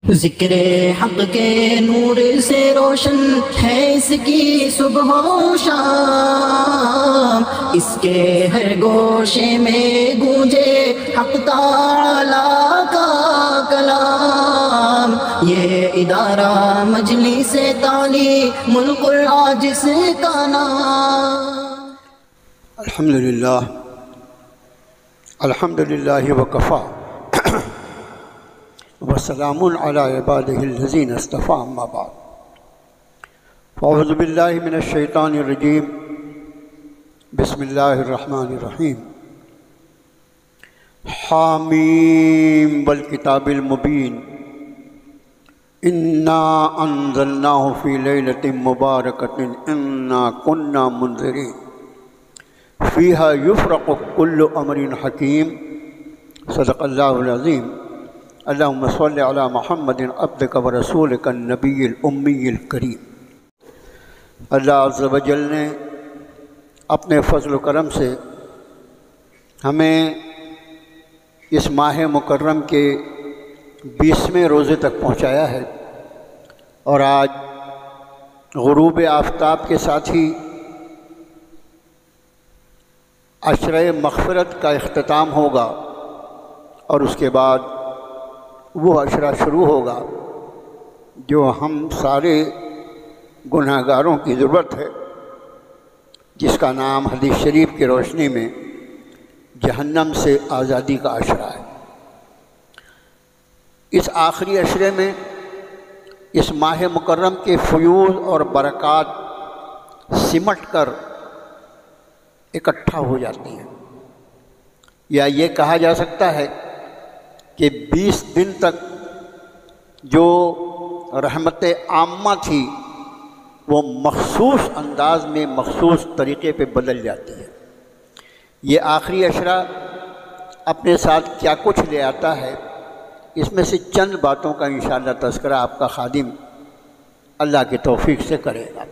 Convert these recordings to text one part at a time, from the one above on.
ذکر حق کے نور سے روشن ہے اس کی صبح و شام، اس کے ہر گوشے میں گونجے حق تعالیٰ کا کلام۔ یہ ادارہ مجلس تعلیم القرآن جس کا نام۔ الحمدللہ وکفیٰ وسلام علی عبادہ الذین اصطفیٰ، اما بعد فاعوذ باللہ من الشیطان الرجیم، بسم اللہ الرحمن الرحیم۔ حامیم والکتاب المبین، انا انزلناہ فی لیلۃ مبارکۃ انا کنا منذرین فیہا یفرق کل امر حکیم۔ صدق اللہ العظیم۔ اللہم صل علی محمد عبدک ورسولک النبی الامی الکریم۔ اللہ عز و جل نے اپنے فضل و کرم سے ہمیں اس ماہ مکرم کے 20ویں روزے تک پہنچایا ہے، اور آج غروب آفتاب کے ساتھ ہی عشرہ مغفرت کا اختتام ہوگا، اور اس کے بعد وہ عشرہ شروع ہوگا جو ہم سارے گناہ گاروں کی ضرورت ہے، جس کا نام حدیث شریف کی روشنی میں جہنم سے آزادی کا عشرہ ہے۔ اس آخری عشرے میں اس ماہ مکرم کے فیوض اور برکات سمٹ کر اکٹھا ہو جاتی ہیں، یا یہ کہا جا سکتا ہے کہ 20 دن تک جو رحمت عامہ تھی وہ مخصوص انداز میں مخصوص طریقے پہ بدل جاتی ہے۔ یہ آخری عشرہ اپنے ساتھ کیا کچھ لے آتا ہے، اس میں سے چند باتوں کا انشاءاللہ تذکرہ آپ کا خادم اللہ کی توفیق سے کرے گا۔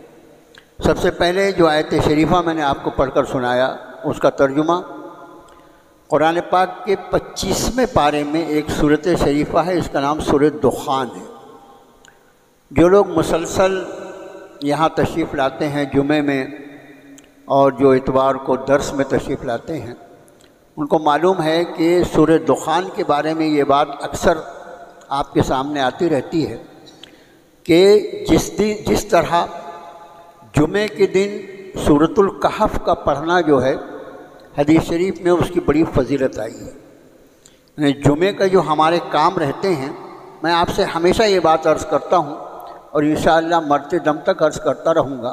سب سے پہلے جو آیت شریفہ میں نے آپ کو پڑھ کر سنایا، اس کا ترجمہ قرآن پاک کے 25ویں پارے میں ایک سورۃ شریفہ ہے، اس کا نام سورۃ دخان ہے۔ جو لوگ مسلسل یہاں تشریف لاتے ہیں جمعے میں، اور جو اتوار کو درس میں تشریف لاتے ہیں، ان کو معلوم ہے کہ سورۃ دخان کے بارے میں یہ بات اکثر آپ کے سامنے آتی رہتی ہے کہ جس طرح جمعے کے دن سورۃ الکہف کا پڑھنا جو ہے حدیث شریف میں اس کی بڑی فضیلت آئی ہے۔ یعنی جمعے کا جو ہمارے کام رہتے ہیں، میں آپ سے ہمیشہ یہ بات عرض کرتا ہوں اور انشاءاللہ مرتے دم تک عرض کرتا رہوں گا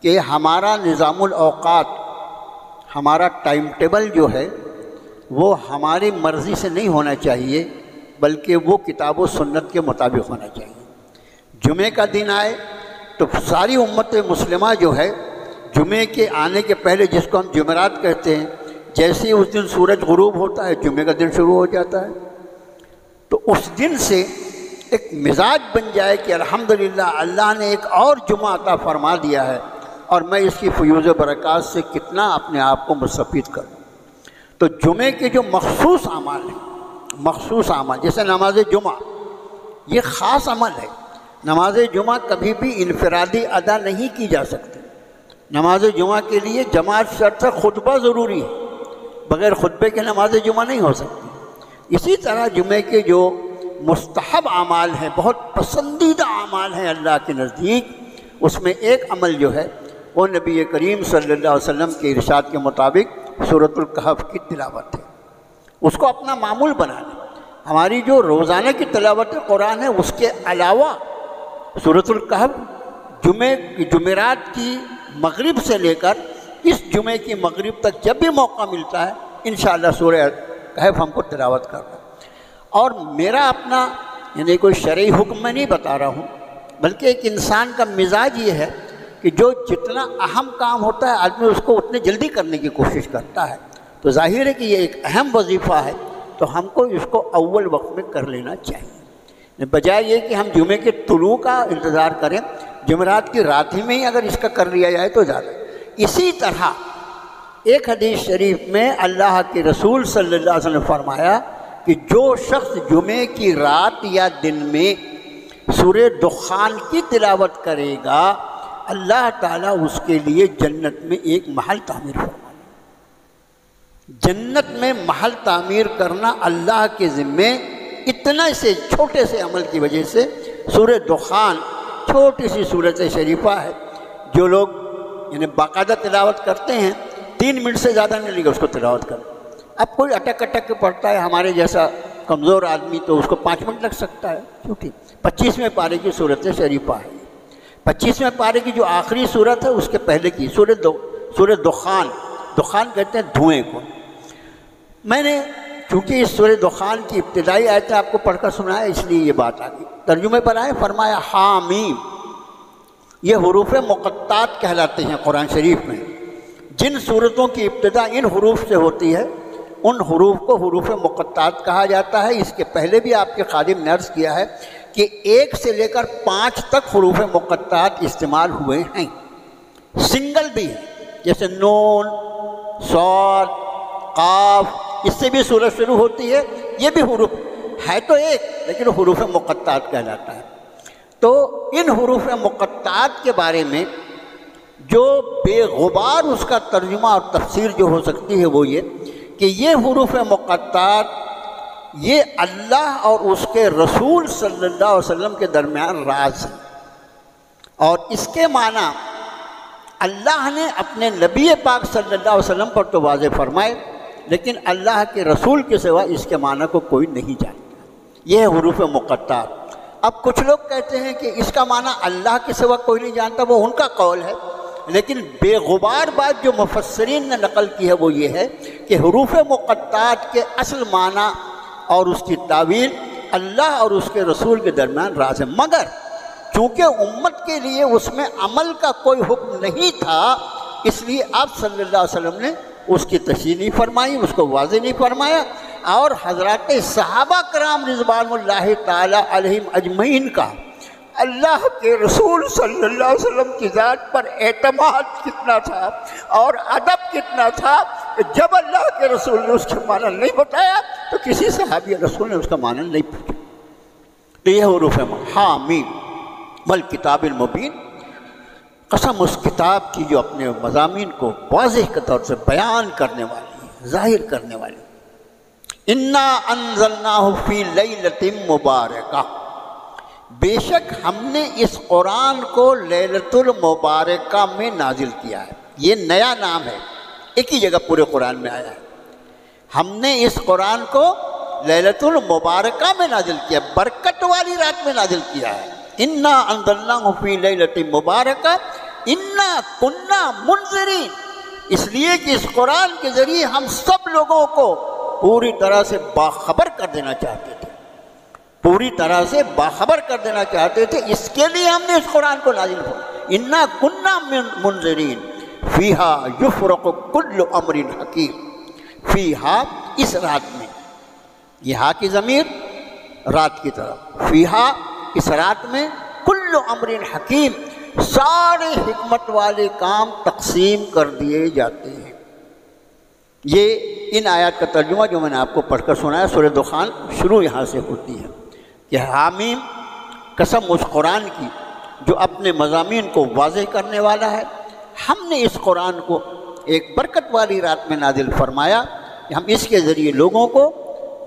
کہ ہمارا نظام الاوقات، ہمارا ٹائم ٹیبل جو ہے وہ ہماری مرضی سے نہیں ہونا چاہیے، بلکہ وہ کتاب و سنت کے مطابق ہونا چاہیے۔ جمعے کا دن آئے تو ساری امت مسلمہ جو ہے جمعے کے آنے کے پہلے، جس کو ہم جمعرات کہتے ہیں، جیسے اس دن سورج غروب ہوتا ہے جمعے کا دن شروع ہو جاتا ہے، تو اس دن سے ایک مزاج بن جائے کہ الحمدللہ اللہ نے ایک اور جمعہ عطا فرما دیا ہے، اور میں اس کی فیوض و برکات سے کتنا اپنے آپ کو مستفید کروں۔ تو جمعے کے جو مخصوص اعمال ہیں، مخصوص اعمال جیسے نماز جمعہ، یہ خاص عمل ہے۔ نماز جمعہ کبھی بھی انفرادی ادا نہیں کی جا سکتی۔ نماز جمعہ کے لیے جماعت شرط ہے، خطبہ ضروری ہے، بغیر خطبے کے نماز جمعہ نہیں ہو سکتی۔ اسی طرح جمعے کے جو مستحب اعمال ہیں، بہت پسندیدہ اعمال ہیں اللہ کے نزدیک، اس میں ایک عمل جو ہے وہ نبی کریم صلی اللہ علیہ وسلم کے ارشاد کے مطابق سورۃ الکہف کی تلاوت ہے۔ اس کو اپنا معمول بنا لیں۔ ہماری جو روزانہ کی تلاوت قرآن ہے، اس کے علاوہ سورۃ الکہف جمعرات کی مغرب سے لے کر اس جمعے کی مغرب تک جب بھی موقع ملتا ہے انشاءاللہ سورہ کہف ہم کو تلاوت کرنا۔ اور میرا اپنا یعنی کوئی شرعی حکم میں نہیں بتا رہا ہوں، بلکہ ایک انسان کا مزاج یہ ہے کہ جو جتنا اہم کام ہوتا ہے آدمی اس کو اتنے جلدی کرنے کی کوشش کرتا ہے۔ تو ظاہر ہے کہ یہ ایک اہم وظیفہ ہے، تو ہم کو اس کو اول وقت میں کر لینا چاہیے، بجائے یہ کہ ہم جمعے کے طلوع کا انتظار کریں۔ جمعرات کی رات ہی میں ہی اگر اس کا کر لیا جائے تو زیادہ۔ اسی طرح ایک حدیث شریف میں اللہ کے رسول صلی اللہ علیہ وسلم نے فرمایا کہ جو شخص جمعے کی رات یا دن میں سورہ دخان کی تلاوت کرے گا اللہ تعالیٰ اس کے لیے جنت میں ایک محل تعمیر فرما دے۔ جنت میں محل تعمیر کرنا اللہ کے ذمے اتنا سے چھوٹے سے عمل کی وجہ سے۔ سورہ دخان چھوٹی سی سورت شریفہ ہے، جو لوگ یعنی باقاعدہ تلاوت کرتے ہیں 3 منٹ سے زیادہ نہیں لگے اس کو تلاوت کرنا۔ اب کوئی اٹک اٹک کے پڑھتا ہے ہمارے جیسا کمزور آدمی تو اس کو 5 منٹ لگ سکتا ہے، کیونکہ 25ویں پارے کی سورت شریفہ ہے۔ 25ویں پارے کی جو آخری سورت ہے اس کے پہلے کی سورہ دخان، دخان کہتے ہیں دھوئیں کو۔ میں نے چونکہ اس سورہ دخان کی ابتدائی آیتیں آپ کو پڑھ کر سنایا اس لیے یہ بات آ گئی۔ ترجمے پر آئے، فرمایا حامیم، یہ حروف مقطعات کہلاتے ہیں قرآن شریف میں۔ جن صورتوں کی ابتدا ان حروف سے ہوتی ہے ان حروف کو حروف مقطعات کہا جاتا ہے۔ اس کے پہلے بھی آپ کے خادم نے عرض کیا ہے کہ 1 سے لے کر 5 تک حروف مقطعات استعمال ہوئے ہیں، سنگل بھی ہے، جیسے نون، صاد، قاف، اس سے بھی سورت شروع ہوتی ہے۔ یہ بھی حروف ہے تو ایک، لیکن حروف مقطعات کہلاتا ہے۔ تو ان حروف مقطعات کے بارے میں جو بے غبار اس کا ترجمہ اور تفسیر جو ہو سکتی ہے وہ یہ کہ یہ حروف مقطعات یہ اللہ اور اس کے رسول صلی اللہ علیہ وسلم کے درمیان راز ہے، اور اس کے معنی اللہ نے اپنے نبی پاک صلی اللہ علیہ وسلم پر تو واضح فرمائے، لیکن اللہ کے رسول کے سوا اس کے معنی کو کوئی نہیں جانتا۔ یہ ہے حروف مقطعات۔ اب کچھ لوگ کہتے ہیں کہ اس کا معنی اللہ کے سوا کوئی نہیں جانتا، وہ ان کا قول ہے، لیکن بے غبار بات جو مفسرین نے نقل کی ہے وہ یہ ہے کہ حروف مقطعات کے اصل معنی اور اس کی تعویل اللہ اور اس کے رسول کے درمیان راز ہے، مگر چونکہ امت کے لیے اس میں عمل کا کوئی حکم نہیں تھا، اس لیے آپ صلی اللہ علیہ وسلم نے اس کی تشریح نہیں فرمائی، اس کو واضح نہیں فرمایا، اور حضرات صحابہ کرام رضوان اللہ تعالی علیہم اجمعین کا اللہ کے رسول صلی اللہ علیہ وسلم کی ذات پر اعتماد کتنا تھا اور ادب کتنا تھا کہ جب اللہ کے رسول نے اس کے معنی نہیں بتایا تو کسی صحابی رسول نے اس کا معنی نہیں پوچھا۔ تو یہ حروف حامیم والکتاب المبین، قسم اس کتاب کی جو اپنے مضامین کو واضح کے طور سے بیان کرنے والی ہے، ظاہر کرنے والی۔ انا انزلناہ فی لیلۃ مبارکہ، بے شک ہم نے اس قرآن کو لیلۃ المبارکہ میں نازل کیا ہے۔ یہ نیا نام ہے، ایک ہی جگہ پورے قرآن میں آیا ہے۔ ہم نے اس قرآن کو لیلۃ المبارکہ میں نازل کیا، برکت والی رات میں نازل کیا ہے۔ انا انزلناہ فی لیلۃ مبارکہ انا کنا منذرین، اس لیے کہ اس قرآن کے ذریعے ہم سب لوگوں کو پوری طرح سے باخبر کر دینا چاہتے تھے، پوری طرح سے باخبر کر دینا چاہتے تھے، اس کے لیے ہم نے اس قرآن کو نازل کیا۔ انا کنا منذرین فیہا یفرق کل امر حکیم، فیہا اس رات میں، یہ ہا کی ضمیر رات کی طرف، فیہا اس رات میں، کل امر حکیم سارے حکمت والے کام تقسیم کر دیے جاتے ہیں۔ یہ ان آیات کا ترجمہ جو میں نے آپ کو پڑھ کر سنایا، سورہ دخان شروع یہاں سے ہوتی ہے کہ حامیم، قسم اس قرآن کی جو اپنے مضامین کو واضح کرنے والا ہے، ہم نے اس قرآن کو ایک برکت والی رات میں نازل فرمایا کہ ہم اس کے ذریعے لوگوں کو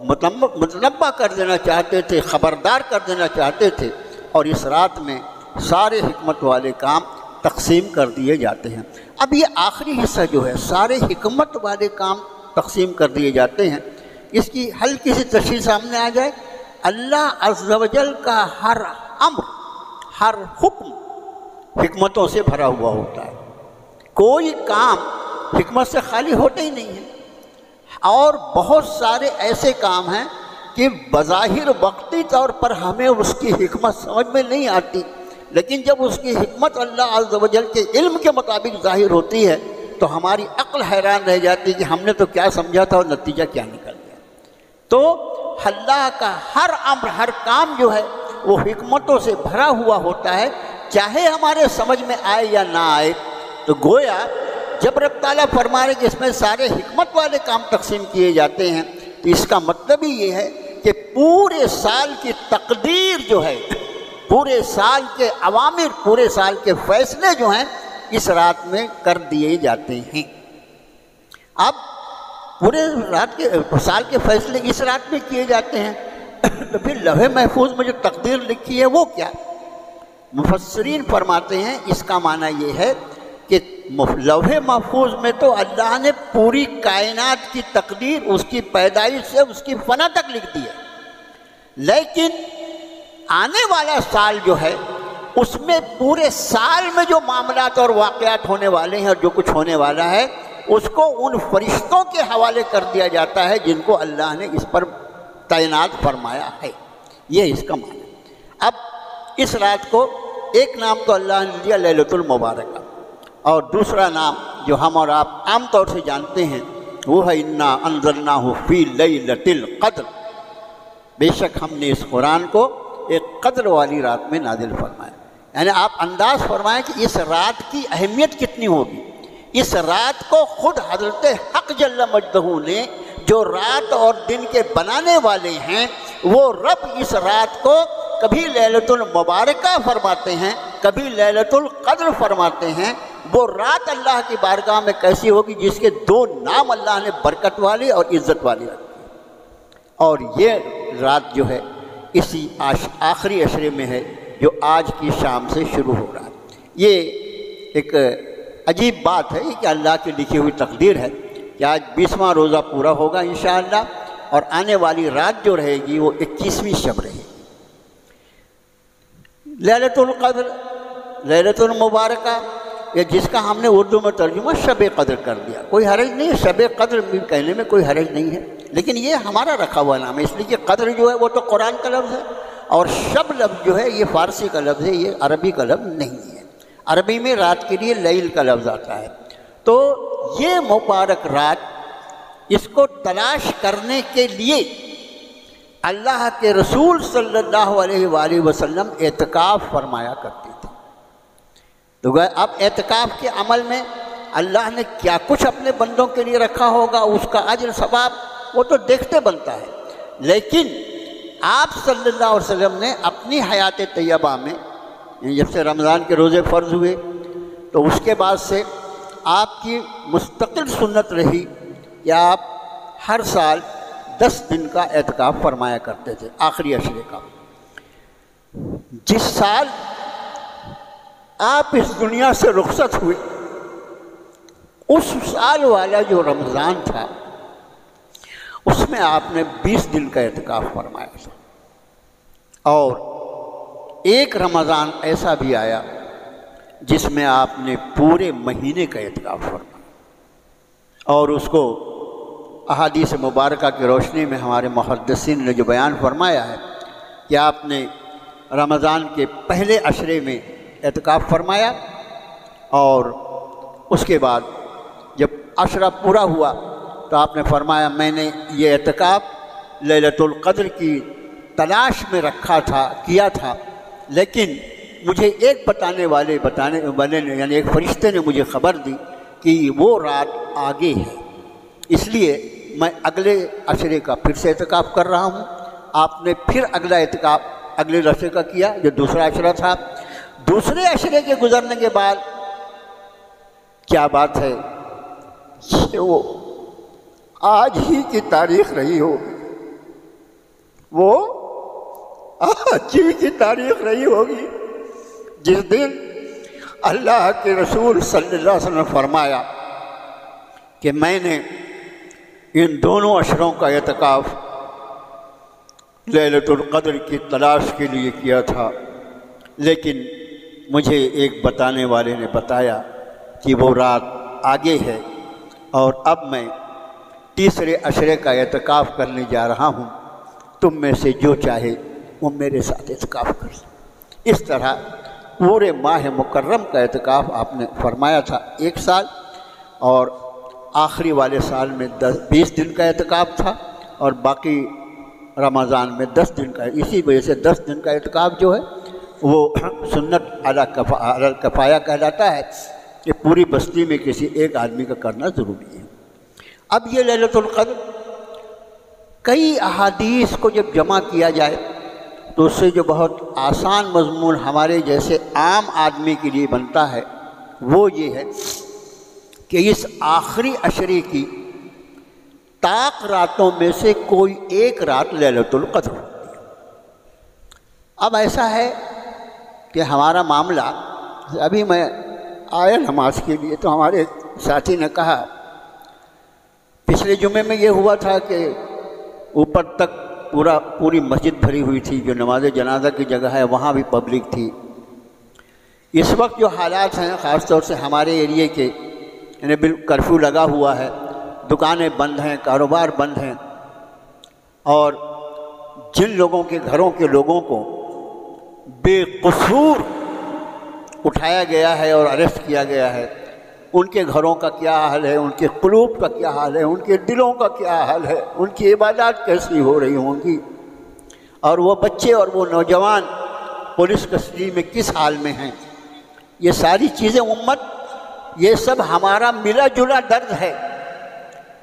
متنبہ کر دینا چاہتے تھے، خبردار کر دینا چاہتے تھے، اور اس رات میں سارے حکمت والے کام تقسیم کر دیے جاتے ہیں۔ اب یہ آخری حصہ جو ہے، سارے حکمت والے کام تقسیم کر دیے جاتے ہیں، اس کی ہلکی سی تشریح سامنے آ جائے۔ اللہ عز و جل کا ہر امر، ہر حکم حکمتوں سے بھرا ہوا ہوتا ہے، کوئی کام حکمت سے خالی ہوتا ہی نہیں ہے، اور بہت سارے ایسے کام ہیں کہ بظاہر وقتی طور پر ہمیں اس کی حکمت سمجھ میں نہیں آتی، لیکن جب اس کی حکمت اللہ عز و جل کے علم کے مطابق ظاہر ہوتی ہے تو ہماری عقل حیران رہ جاتی کہ ہم نے تو کیا سمجھا تھا اور نتیجہ کیا نکل گیا۔ تو اللہ کا ہر امر، ہر کام جو ہے وہ حکمتوں سے بھرا ہوا ہوتا ہے، چاہے ہمارے سمجھ میں آئے یا نہ آئے۔ تو گویا جب رب تعالیٰ فرما رہے کہ اس میں سارے حکمت والے کام تقسیم کیے جاتے ہیں، تو اس کا مطلب ہی یہ ہے کہ پورے سال کی تقدیر جو ہے، پورے سال کے اوامر، پورے سال کے فیصلے جو ہیں اس رات میں کر دیے جاتے ہیں۔ اب پورے رات کے سال کے فیصلے اس رات میں کیے جاتے ہیں، تو پھر لوح محفوظ میں جو تقدیر لکھی ہے وہ کیا؟ مفسرین فرماتے ہیں اس کا معنی یہ ہے کہ لوح محفوظ میں تو اللہ نے پوری کائنات کی تقدیر اس کی پیدائش سے اس کی فنا تک لکھ دی ہے، لیکن آنے والا سال جو ہے اس میں پورے سال میں جو معاملات اور واقعات ہونے والے ہیں اور جو کچھ ہونے والا ہے اس کو ان فرشتوں کے حوالے کر دیا جاتا ہے جن کو اللہ نے اس پر تعینات فرمایا ہے۔ یہ اس کا معنی۔ اب اس رات کو ایک نام تو اللہ نے دیا لیلۃ المبارکہ، اور دوسرا نام جو ہم اور آپ عام طور سے جانتے ہیں وہ ہے انا انزلناہ فی لیلۃ القدر۔ بے شک ہم نے اس قرآن کو ایک قدر والی رات میں نازل فرمایا۔ یعنی آپ انداز فرمائیں کہ اس رات کی اہمیت کتنی ہوگی۔ اس رات کو خود حضرت حق جل مجدہ نے جو رات اور دن کے بنانے والے ہیں وہ رب اس رات کو کبھی لیلۃ المبارکہ فرماتے ہیں، کبھی لیلۃ القدر فرماتے ہیں۔ وہ رات اللہ کی بارگاہ میں کیسی ہوگی جس کے دو نام اللہ نے برکت والی اور عزت والی رکھی، اور یہ رات جو ہے اسی آخری عشرے میں ہے جو آج کی شام سے شروع ہو رہا ہے۔ یہ ایک عجیب بات ہے کہ اللہ کی لکھی ہوئی تقدیر ہے کہ آج 20واں روزہ پورا ہوگا انشاءاللہ، اور آنے والی رات جو رہے گی وہ 21ویں شب رہے گی۔ لیلۃ القدر، لیلۃ المبارکہ، یا جس کا ہم نے اردو میں ترجمہ شب قدر کر دیا، کوئی حرج نہیں ہے، شب قدر بھی کہنے میں کوئی حرج نہیں ہے، لیکن یہ ہمارا رکھا ہوا نام ہے، اس لیے کہ قدر جو ہے وہ تو قرآن کا لفظ ہے، اور شب لفظ جو ہے یہ فارسی کا لفظ ہے، یہ عربی کا لفظ نہیں ہے۔ عربی میں رات کے لیے لیل کا لفظ آتا ہے۔ تو یہ مبارک رات، اس کو تلاش کرنے کے لیے اللہ کے رسول صلی اللہ علیہ وآلہ وسلم اعتکاف فرمایا کرتے تھے۔ تو اب اعتکاف کے عمل میں اللہ نے کیا کچھ اپنے بندوں کے لیے رکھا ہوگا، اس کا اجر ثواب وہ تو دیکھتے بنتا ہے، لیکن آپ صلی اللہ علیہ وسلم نے اپنی حیات طیبہ میں جب سے رمضان کے روزے فرض ہوئے تو اس کے بعد سے آپ کی مستقل سنت رہی کہ آپ ہر سال 10 دن کا اعتکاف فرمایا کرتے تھے آخری عشرے کا۔ جس سال آپ اس دنیا سے رخصت ہوئے اس سال والا جو رمضان تھا اس میں آپ نے 20 دن کا اعتکاف فرمایا تھا، اور ایک رمضان ایسا بھی آیا جس میں آپ نے پورے مہینے کا اعتکاف فرمایا، اور اس کو احادیث مبارکہ کی روشنی میں ہمارے محدثین نے جو بیان فرمایا ہے کہ آپ نے رمضان کے پہلے عشرے میں اعتکاف فرمایا، اور اس کے بعد جب عشرہ پورا ہوا تو آپ نے فرمایا میں نے یہ اعتکاف لیلۃ القدر کی تلاش میں کیا تھا، لیکن مجھے ایک بتانے والے نے یعنی ایک فرشتے نے مجھے خبر دی کہ وہ رات آگے ہے، اس لیے میں اگلے عشرے کا پھر سے اعتکاف کر رہا ہوں۔ آپ نے پھر اگلا اعتکاف اگلے عشرے کا کیا جو دوسرا عشرہ تھا۔ دوسرے عشرے کے گزرنے کے بعد کیا بات ہے کہ وہ آج ہی کی تاریخ رہی ہوگی، وہ آج ہی کی تاریخ رہی ہوگی جس دن اللہ کے رسول صلی اللہ علیہ وسلم نے فرمایا کہ میں نے ان دونوں عشروں کا اعتکاف لیلۃ القدر کی تلاش کے لیے کیا تھا، لیکن مجھے ایک بتانے والے نے بتایا کہ وہ رات آگے ہے، اور اب میں تیسرے عشرے کا اعتکاف کرنے جا رہا ہوں، تم میں سے جو چاہے وہ میرے ساتھ اعتکاف کر سکے۔ اس طرح پورے ماہ مکرم کا اعتکاف آپ نے فرمایا تھا 1 سال، اور آخری والے سال میں 20 دن کا اعتکاف تھا، اور باقی رمضان میں 10 دن کا۔ اسی وجہ سے 10 دن کا اعتکاف جو ہے وہ سنت علی کفایہ کہلاتا ہے کہ پوری بستی میں کسی ایک آدمی کا کرنا ضروری ہے۔ اب یہ لیلۃ القدر کئی احادیث کو جب جمع کیا جائے تو اس سے جو بہت آسان مضمون ہمارے جیسے عام آدمی کے لیے بنتا ہے وہ یہ ہے کہ اس آخری عشرے کی طاق راتوں میں سے کوئی ایک رات لیلۃ القدر ہوتی ہے۔ اب ایسا ہے کہ ہمارا معاملہ، ابھی میں آیا نماز کے لیے تو ہمارے ساتھی نے کہا پچھلے جمعے میں یہ ہوا تھا کہ اوپر تک پوری مسجد بھری ہوئی تھی، جو نماز جنازہ کی جگہ ہے وہاں بھی پبلک تھی۔ اس وقت جو حالات ہیں خاص طور سے ہمارے ایریے کے، یعنی کرفیو لگا ہوا ہے، دکانیں بند ہیں، کاروبار بند ہیں، اور جن لوگوں کے گھروں کے لوگوں کو بے قصور اٹھایا گیا ہے اور اریسٹ کیا گیا ہے، ان کے گھروں کا کیا حال ہے، ان کے قلوب کا کیا حال ہے، ان کے دلوں کا کیا حال ہے، ان کی عبادات کیسی ہو رہی ہوں گی، اور وہ بچے اور وہ نوجوان پولیس کسٹڈی میں کس حال میں ہیں۔ یہ ساری چیزیں امت، یہ سب ہمارا ملا جلا درد ہے،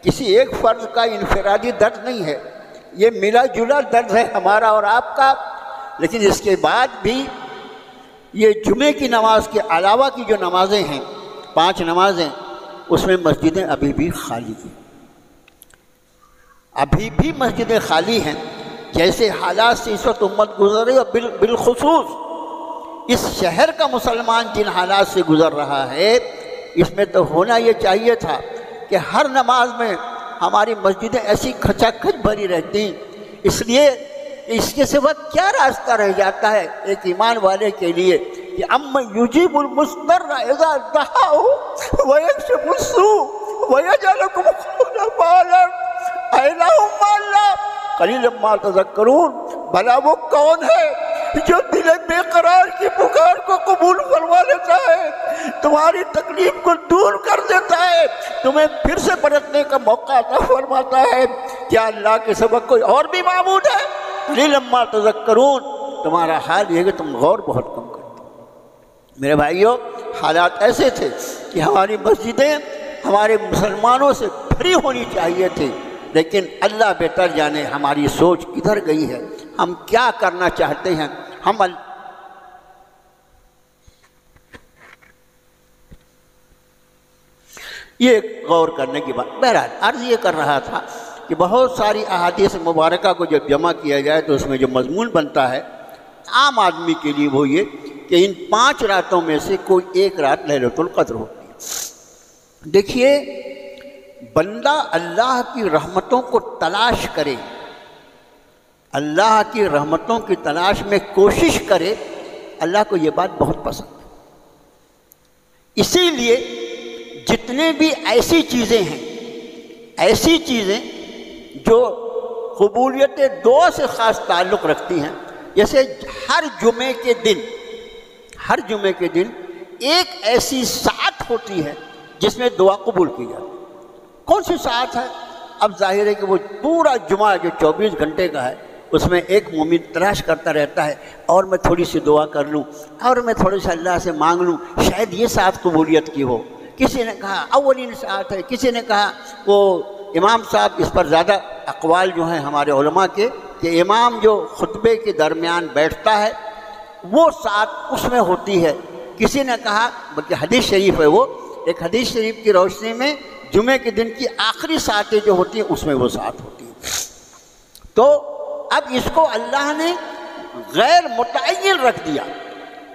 کسی ایک فرد کا انفرادی درد نہیں ہے، یہ ملا جلا درد ہے ہمارا اور آپ کا۔ لیکن اس کے بعد بھی یہ جمعے کی نماز کے علاوہ کی جو نمازیں ہیں، 5 نمازیں، اس میں مسجدیں ابھی بھی خالی ہیں، ابھی بھی مسجدیں خالی ہیں۔ جیسے حالات سے اس وقت امت گزر رہی ہے، اور بالخصوص اس شہر کا مسلمان جن حالات سے گزر رہا ہے، اس میں تو ہونا یہ چاہیے تھا کہ ہر نماز میں ہماری مسجدیں ایسی کھچا کھچ بھری رہتی۔ اس لیے اس کے سوا کیا راستہ رہ جاتا ہے ایک ایمان والے کے لیے کہ امن یجیب المضطر اذا دعاہ ویکشف السوء ویجعلکم خلفاء الارض االہ مع اللہ قلیلا ما تذکرون۔ بھلا وہ کون ہے جو دل بے قرار کی پکار کو قبول فرما لیتا ہے، تمہاری تکلیف کو دور کر دیتا ہے، تمہیں پھر سے پلٹنے کا موقع عطا فرماتا ہے۔ کیا اللہ کے سوا کوئی اور بھی معبود ہے؟ قلیلا ما تذکرون۔ تمہارا حال یہ ہے کہ تم غور بہت کم کرتے ہو۔ میرے بھائیوں، حالات ایسے تھے کہ ہماری مسجدیں ہمارے مسلمانوں سے بھری ہونی چاہیے تھی، لیکن اللہ بہتر جانے ہماری سوچ کدھر گئی ہے، ہم کیا کرنا چاہتے ہیں۔ یہ غور کرنے کی بات۔ بہرحال عرض یہ کر رہا تھا کہ بہت ساری احادیث مبارکہ کو جب جمع کیا جائے تو اس میں جو مضمون بنتا ہے عام آدمی کے لیے وہ یہ کہ ان 5 راتوں میں سے کوئی ایک رات لیلۃ القدر ہوتی ہے۔ دیکھیے، بندہ اللہ کی رحمتوں کو تلاش کرے، اللہ کی رحمتوں کی تلاش میں کوشش کرے، اللہ کو یہ بات بہت پسند ہے۔ اسی لیے جتنے بھی ایسی چیزیں ہیں، ایسی چیزیں جو قبولیت دعا سے خاص تعلق رکھتی ہیں، جیسے ہر جمعے کے دن ایک ایسی ساعت ہوتی ہے جس میں دعا قبول کی جاتی ہے۔ کون سی ساعت ہے؟ اب ظاہر ہے کہ وہ پورا جمعہ جو 24 گھنٹے کا ہے اس میں ایک مومن تلاش کرتا رہتا ہے، اور میں تھوڑی سی دعا کر لوں، اور میں تھوڑی سی اللہ سے مانگ لوں، شاید یہ ساعت قبولیت کی ہو۔ کسی نے کہا اولین ساعت ہے، کسی نے کہا وہ امام صاحب، اس پر زیادہ اقوال جو ہیں ہمارے علماء کے کہ امام جو خطبے کے درمیان بیٹھتا ہے وہ ساعت اس میں ہوتی ہے۔ کسی نے کہا، بلکہ حدیث شریف ہے، وہ ایک حدیث شریف کی روشنی میں جمعے کے دن کی آخری ساعتیں جو ہوتی ہیں اس میں وہ ساعت ہوتی ہے۔ تو اب اس کو اللہ نے غیر متعین رکھ دیا،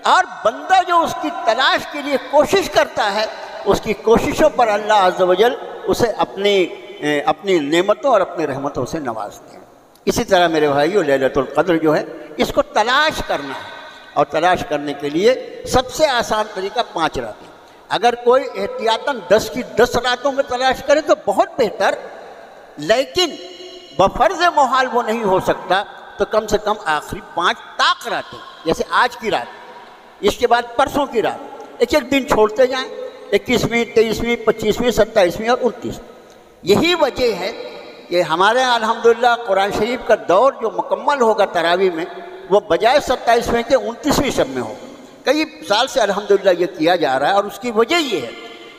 اور بندہ جو اس کی تلاش کے لیے کوشش کرتا ہے، اس کی کوششوں پر اللہ عز و جل اسے اپنی نعمتوں اور اپنی رحمتوں سے نوازتے ہیں۔ اسی طرح میرے بھائیو، لیلۃ القدر جو ہے اس کو تلاش کرنا ہے، اور تلاش کرنے کے لیے سب سے آسان طریقہ 5 راتیں۔ اگر کوئی احتیاطاً 10 کی 10 راتوں میں تلاش کرے تو بہت بہتر، لیکن بفرض محال وہ نہیں ہو سکتا تو کم سے کم آخری 5 طاق راتیں، جیسے آج کی رات، اس کے بعد پرسوں کی رات، ایک دن چھوڑتے جائیں، 21ویں 23ویں 25ویں 27ویں اور 29ویں۔ یہی وجہ ہے کہ ہمارے یہاں الحمدللہ قرآن شریف کا دور جو مکمل ہوگا تراویح میں، وہ بجائے 27ویں کے 29ویں شب میں ہوگا۔ کئی سال سے الحمدللہ یہ کیا جا رہا ہے، اور اس کی وجہ یہ ہے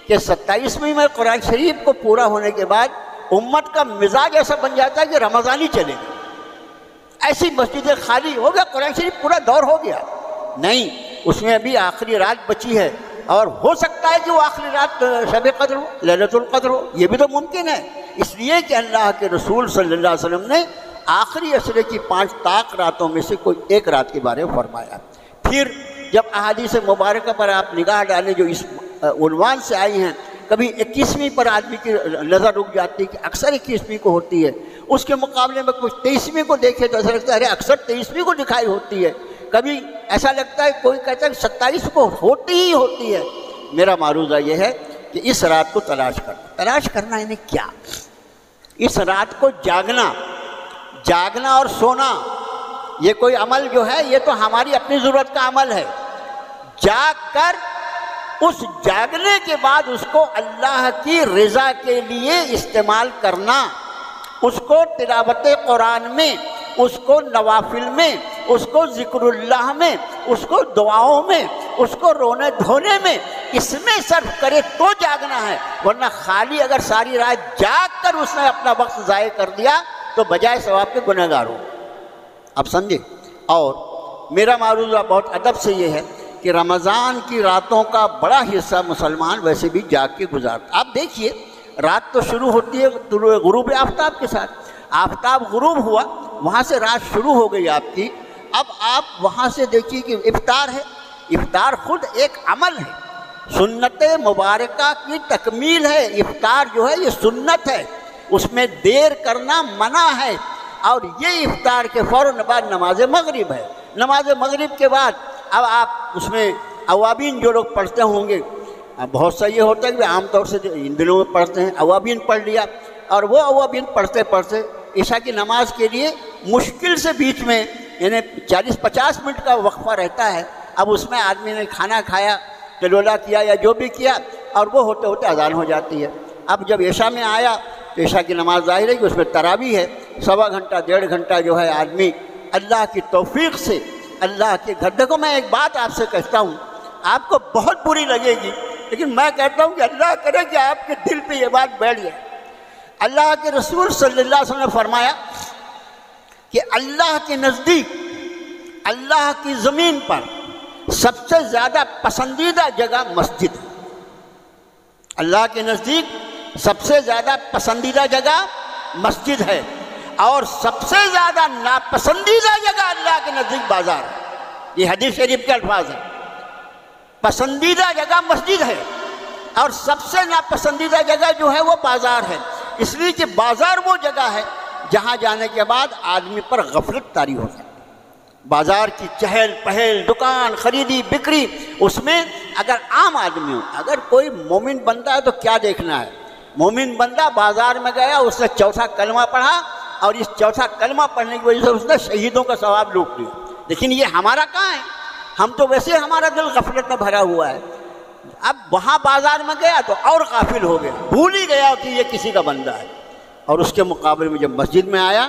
کہ 27ویں میں قرآن شریف کو پورا ہونے کے بعد امت کا مزاج ایسا بن جاتا ہے کہ رمضان ہی چلے گا، ایسی مسجدیں خالی ہو گیا، قرآن شریف پورا دور ہو گیا. نہیں، اس میں ابھی آخری رات بچی ہے، اور ہو سکتا ہے کہ وہ آخری رات شب قدر ہو، لیلۃ القدر ہو، یہ بھی تو ممکن ہے. اس لیے کہ اللہ کے رسول صلی اللہ علیہ وسلم نے آخری عشرے کی 5 طاق راتوں میں سے کوئی ایک رات کے بارے میں فرمایا. پھر جب احادیث مبارکہ پر آپ نگاہ ڈالیں جو اس عنوان سے آئی ہیں، کبھی 21ویں پر آدمی کی نظر رک جاتی ہے کہ اکثر 21ویں کو ہوتی ہے، اس کے مقابلے میں کچھ 23ویں کو دیکھے تو ایسا لگتا ہے ارے اکثر 23ویں کو دکھائی ہوتی ہے، کبھی ایسا لگتا ہے کوئی کہتا ہے 27 کو ہوتی ہی ہوتی ہے. میرا معروضہ یہ ہے کہ اس رات کو تلاش کرنا یعنی کیا؟ اس رات کو جاگنا اور سونا یہ کوئی عمل جو ہے یہ تو ہماری اپنی ضرورت کا عمل ہے. جاگ کر اس جاگنے کے بعد اس کو اللہ کی رضا کے لیے استعمال کرنا، اس کو تلاوت قرآن میں، اس کو نوافل میں، اس کو ذکر اللہ میں، اس کو دعاؤں میں، اس کو رونے دھونے میں، اس میں صرف کرے تو جاگنا ہے. ورنہ خالی اگر ساری رات جاگ کر اس نے اپنا وقت ضائع کر دیا تو بجائے ثواب کے گنہگار ہو. اب سمجھے. اور میرا معروضہ بہت ادب سے یہ ہے کہ رمضان کی راتوں کا بڑا حصہ مسلمان ویسے بھی جاگ کے گزارتا. آپ دیکھیے رات تو شروع ہوتی ہے طلوع غروب آفتاب کے ساتھ، آفتاب غروب ہوا وہاں سے رات شروع ہو گئی آپ کی. اب آپ وہاں سے دیکھیے کہ افطار ہے، افطار خود ایک عمل ہے، سنت مبارکہ کی تکمیل ہے. افطار جو ہے یہ سنت ہے، اس میں دیر کرنا منع ہے. اور یہ افطار کے فوراً بعد نماز مغرب ہے. نماز مغرب کے بعد اب آپ اس میں اوابین جو لوگ پڑھتے ہوں گے، بہت سا یہ ہوتا ہے کہ عام طور سے ان دنوں میں پڑھتے ہیں، اوابین پڑھ لیا، اور وہ اوابین پڑھتے پڑھتے عشاء کی نماز کے لیے مشکل سے بیچ میں یعنی 40-50 منٹ کا وقفہ رہتا ہے. اب اس میں آدمی نے کھانا کھایا، کلولا کیا یا جو بھی کیا، اور وہ ہوتے ہوتے اذان ہو جاتی ہے. اب جب عشاء میں آیا تو عشاء کی نماز ظاہر ہے کہ اس میں تراویح ہے، 1.25 گھنٹہ 1.5 گھنٹہ جو ہے آدمی اللہ کی توفیق سے اللہ کے گھر. دیکھو میں ایک بات آپ سے کہتا ہوں، آپ کو بہت بری لگے گی لیکن میں کہتا ہوں کہ اللہ کرے کہ آپ کے دل پہ یہ بات بیٹھ جائے. اللہ کے رسول صلی اللہ علیہ وسلم نے فرمایا کہ اللہ کے نزدیک، اللہ کی زمین پر سب سے زیادہ پسندیدہ جگہ مسجد ہے. اللہ کے نزدیک سب سے زیادہ پسندیدہ جگہ مسجد ہے، اور سب سے زیادہ ناپسندیدہ جگہ اللہ کے نزدیک بازار ہے. یہ حدیث شریف کے الفاظ ہیں. پسندیدہ جگہ مسجد ہے اور سب سے ناپسندیدہ جگہ جو ہے وہ بازار ہے. اس لیے کہ بازار وہ جگہ ہے جہاں جانے کے بعد آدمی پر غفلت طاری ہو سکتی ہے. بازار کی چہل پہل، دکان خریدی بکری، اس میں اگر عام آدمی ہو، اگر کوئی مومن بندہ ہے تو کیا دیکھنا ہے؟ مومن بندہ بازار میں گیا، اس نے چوتھا کلمہ پڑھا، اور اس چوتھا کلمہ پڑھنے کی وجہ سے اس نے شہیدوں کا ثواب لوٹ لیا. لیکن یہ ہمارا کہاں ہے؟ ہم تو ویسے ہمارا دل غفلت میں بھرا ہوا ہے. اب وہاں بازار میں گیا تو اور غافل ہو گیا، بھول ہی گیا کہ یہ کسی کا بندہ ہے. اور اس کے مقابلے میں جب مسجد میں آیا،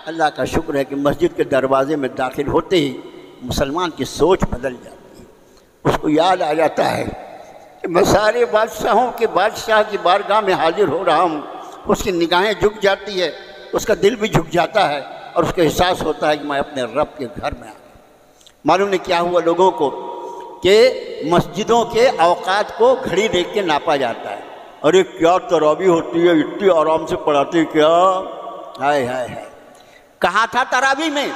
اللہ کا شکر ہے کہ مسجد کے دروازے میں داخل ہوتے ہی مسلمان کی سوچ بدل جاتی ہے. اس کو یاد آ جاتا ہے کہ میں سارے بادشاہوں کے بادشاہ کی بارگاہ میں حاضر ہو رہا ہوں. اس کی نگاہیں جھک جاتی ہے، اس کا دل بھی جھک جاتا ہے، اور اس کا احساس ہوتا ہے کہ میں اپنے رب کے گھر میں آ گیا. معلوم نہیں کیا ہوا لوگوں کو کہ مسجدوں کے اوقات کو گھڑی دیکھ کے ناپا جاتا ہے. ارے کیا تراویح ہوتی ہے، اتنی آرام سے پڑھاتے کیا، ہائے ہائے ہائے. کہاں تھا تراویح میں؟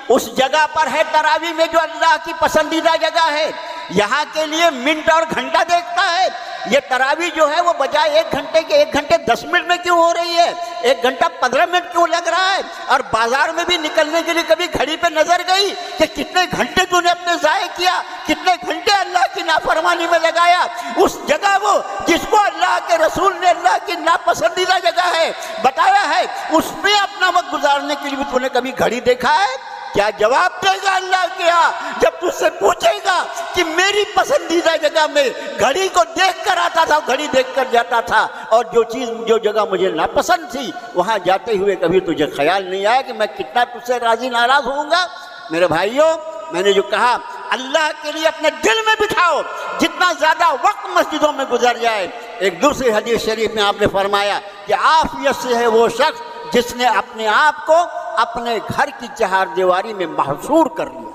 اس جگہ پر ہے تراویح میں جو اللہ کی پسندیدہ جگہ ہے. یہاں کے لیے منٹ اور گھنٹہ دیکھتا ہے. یہ تراویح جو ہے وہ بجائے 1 گھنٹے کے 1 گھنٹے 10 منٹ میں کیوں ہو رہی ہے؟ 1 گھنٹہ 15 منٹ کیوں لگ رہا ہے؟ اور بازار میں بھی نکلنے کے لیے کبھی گھڑی پہ نظر گئی کہ کتنے گھنٹے تو نے اپنے ضائع کیا، کتنے گھنٹے اللہ کی نافرمانی میں لگایا؟ اس جگہ وہ جس کو اللہ کے رسول نے اللہ کی ناپسندیدہ جگہ ہے بتایا ہے، اس میں اپنا وقت گزارنے کے لیے بھی تو نے کبھی گھڑی دیکھا ہے؟ کیا جواب دے گا اللہ کیا جب تجھ سے پوچھے گا کہ میری پسندیدہ جگہ میں گھڑی کو دیکھ کر آتا تھا، گھڑی دیکھ کر جاتا تھا، اور جو جگہ مجھے ناپسند تھی وہاں جاتے ہوئے کبھی تجھے خیال نہیں آیا کہ میں کتنا تجھ سے راضی ناراض ہوں گا؟ میرے بھائیوں، میں نے جو کہا اللہ کے لیے اپنے دل میں بٹھاؤ. جتنا زیادہ وقت مسجدوں میں گزر جائے ایک دوسری حدیث شریف میں آپ نے فرمایا کہ عافیت سے ہے وہ شخص جس نے اپنے آپ کو اپنے گھر کی چہار دیواری میں محصور کر لیا.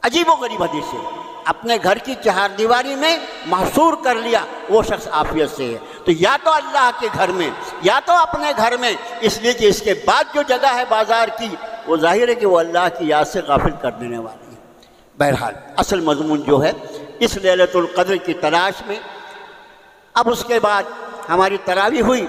عجیب و غریب حدیث ہے. اپنے گھر کی چہار دیواری میں محصور کر لیا وہ شخص عافیت سے ہے. تو یا تو اللہ کے گھر میں یا تو اپنے گھر میں، اس لیے کہ اس کے بعد جو جگہ ہے بازار کی وہ ظاہر ہے کہ وہ اللہ کی یاد سے غافل کر دینے والی ہے. بہرحال اصل مضمون جو ہے اس لیلۃ القدر کی تلاش میں. اب اس کے بعد ہماری تراویح ہوئی.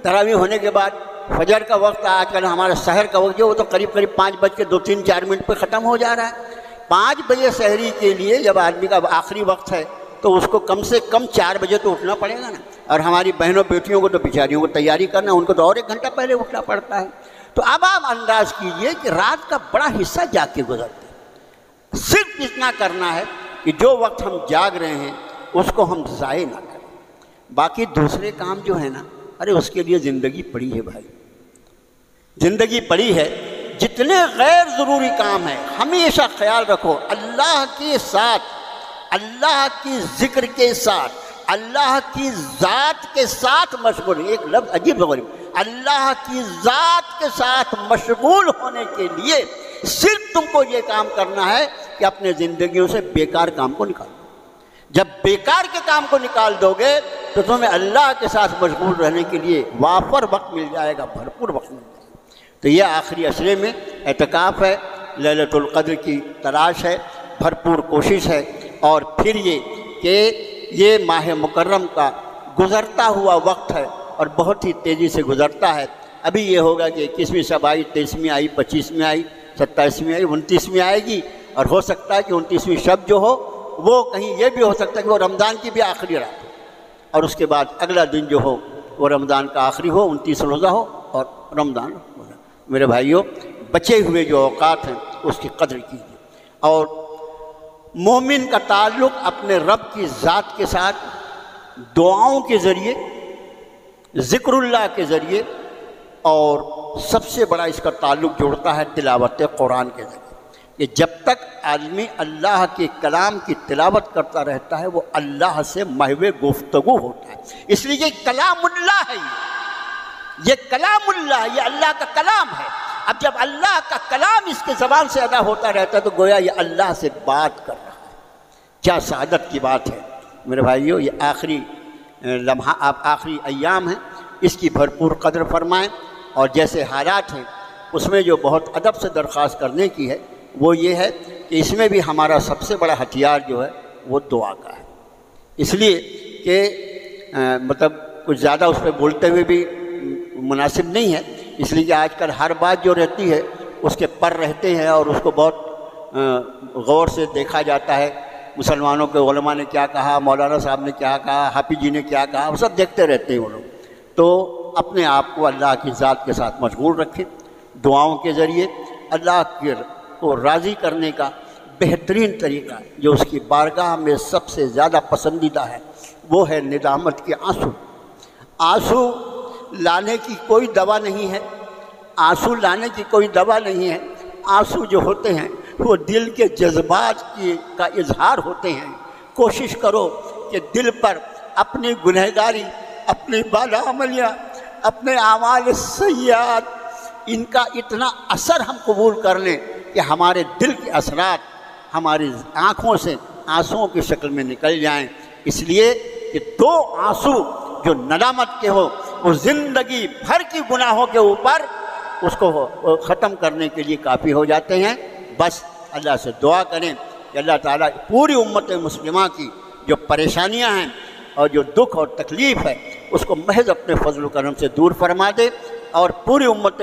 تراویح ہونے کے بعد فجر کا وقت، آج کل ہمارا سحر کا وقت جو وہ تو قریب 5:02-3-4 پہ ختم ہو جا رہا ہے. 5 بجے سحری کے لیے جب آدمی کا آخری وقت ہے تو اس کو کم سے کم 4 بجے تو اٹھنا پڑے گا نا. اور ہماری بہنوں بیٹیوں کو تو بیچاریوں کو تیاری کرنا، ان کو تو اور 1 گھنٹہ پہلے اٹھنا پڑتا ہے. تو اب آپ انداز کیجئے کہ رات کا بڑا حصہ جاگ کے گزرتے ہیں. صرف اتنا کرنا ہے کہ جو وقت ہم جاگ رہے ہیں اس کو ہم ضائع نہ کریں. باقی دوسرے کام جو ہے نا، ارے اس کے لیے زندگی پڑی ہے بھائی، زندگی پڑی ہے. جتنے غیر ضروری کام ہیں ہمیشہ خیال رکھو اللہ کے ساتھ، اللہ کی ذکر کے ساتھ، اللہ کی ذات کے ساتھ مشغول. ایک لفظ عجیب و غریب، اللہ کی ذات کے ساتھ مشغول ہونے کے لیے صرف تم کو یہ کام کرنا ہے کہ اپنے زندگیوں سے بیکار کام کو نکالو. جب بیکار کے کام کو نکال دو گے تو تمہیں اللہ کے ساتھ مشغول رہنے کے لیے وافر وقت مل جائے گا، بھرپور وقت مل جائے گا. تو یہ آخری عشرے میں اعتکاف ہے، لیلۃ القدر کی تلاش ہے، بھرپور کوشش ہے. اور پھر یہ کہ یہ ماہ مکرم کا گزرتا ہوا وقت ہے اور بہت ہی تیزی سے گزرتا ہے. ابھی یہ ہوگا کہ 21ویں شب آئی، 23ویں آئی، 25ویں آئی، 27ویں آئی، 29ویں آئے گی. اور ہو سکتا ہے کہ 29ویں شب جو ہو وہ کہیں یہ بھی ہو سکتا ہے کہ وہ رمضان کی بھی آخری رات ہو، اور اس کے بعد اگلا دن جو ہو وہ رمضان کا آخری ہو، 29 روزہ ہو اور رمضان ہو. میرے بھائیوں، بچے ہوئے جو اوقات ہیں اس کی قدر کیجیے. اور مومن کا تعلق اپنے رب کی ذات کے ساتھ دعاؤں کے ذریعے، ذکر اللہ کے ذریعے، اور سب سے بڑا اس کا تعلق جوڑتا ہے تلاوت قرآن کے ذریعے. کہ جب تک آدمی اللہ کے کلام کی تلاوت کرتا رہتا ہے وہ اللہ سے محو گفتگو ہوتا ہے. اس لیے یہ کلام اللہ ہے، یہ کلام اللہ ہے، یہ اللہ کا کلام ہے. اب جب اللہ کا کلام اس کے زبان سے ادا ہوتا رہتا ہے تو گویا یہ اللہ سے بات کر رہا ہے. کیا سعادت کی بات ہے میرے بھائیوں. یہ آخری لمحہ، آپ آخری ایام ہیں، اس کی بھرپور قدر فرمائیں. اور جیسے حالات ہیں اس میں جو بہت ادب سے درخواست کرنے کی ہے وہ یہ ہے کہ اس میں بھی ہمارا سب سے بڑا ہتھیار جو ہے وہ دعا کا ہے. اس لیے کہ مطلب کچھ زیادہ اس پہ بولتے ہوئے بھی مناسب نہیں ہے. اس لیے کہ آج کل ہر بات جو رہتی ہے اس کے پر رہتے ہیں اور اس کو بہت غور سے دیکھا جاتا ہے. مسلمانوں کے علماء نے کیا کہا، مولانا صاحب نے کیا کہا، حافظ جی نے کیا کہا، وہ سب دیکھتے رہتے ہیں وہ لوگ. تو اپنے آپ کو اللہ کی ذات کے ساتھ مشغول رکھیں. دعاؤں کے ذریعے اللہ کو راضی کرنے کا بہترین طریقہ جو اس کی بارگاہ میں سب سے زیادہ پسندیدہ ہے وہ ہے ندامت کے آنسو. آنسو لانے کی کوئی دوا نہیں ہے، آنسو لانے کی کوئی دوا نہیں ہے. آنسو جو ہوتے ہیں وہ دل کے جذبات کا اظہار ہوتے ہیں. کوشش کرو کہ دل پر اپنی گنہگاری، اپنی بدعملیاں، اپنے اعمال سیئات، ان کا اتنا اثر ہم قبول کر لیں کہ ہمارے دل کے اثرات ہماری آنکھوں سے آنسوؤں کی شکل میں نکل جائیں. اس لیے کہ 2 آنسو جو ندامت کے ہو وہ زندگی بھر کی گناہوں کے اوپر اس کو ختم کرنے کے لیے کافی ہو جاتے ہیں. بس اللہ سے دعا کریں کہ اللہ تعالیٰ پوری امت مسلمہ کی جو پریشانیاں ہیں اور جو دکھ اور تکلیف ہے اس کو محض اپنے فضل و کرم سے دور فرما دے اور پوری امت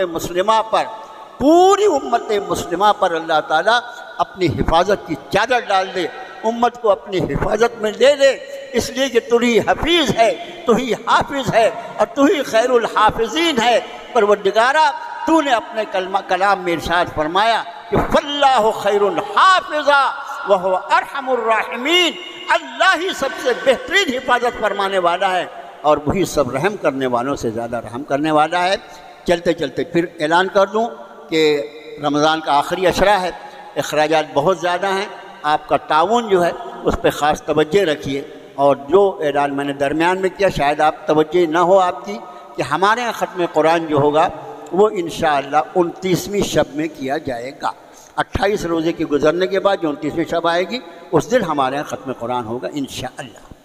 مسلمہ پر اللہ تعالیٰ اپنی حفاظت کی چادر ڈال دے، امت کو اپنی حفاظت میں لے لے. اس لیے کہ تو ہی حفیظ ہے، تو ہی حافظ ہے اور تو ہی خیر الحافظین ہے. پروردگارا تو نے اپنے کلام میں ارشاد فرمایا کہ فاللہ خیر الحافظا وہو ارحم الراحمین. اللہ ہی سب سے بہترین حفاظت فرمانے والا ہے اور وہی سب رحم کرنے والوں سے زیادہ رحم کرنے والا ہے. چلتے چلتے پھر اعلان کر دوں کہ رمضان کا آخری عشرہ ہے، اخراجات بہت زیادہ ہیں. آپ کا تعاون جو ہے اس پہ خاص توجہ رکھیے. اور جو اعلان میں نے درمیان میں کیا شاید آپ توجہ نہ ہو آپ کی کہ ہمارے یہاں ختم قرآن جو ہوگا وہ انشاءاللہ 29ویں شب میں کیا جائے گا۔ 28 روزے کے گزرنے کے بعد جو 29ویں شب آئے گی اس دن ہمارے یہاں ختم قرآن ہوگا انشاءاللہ۔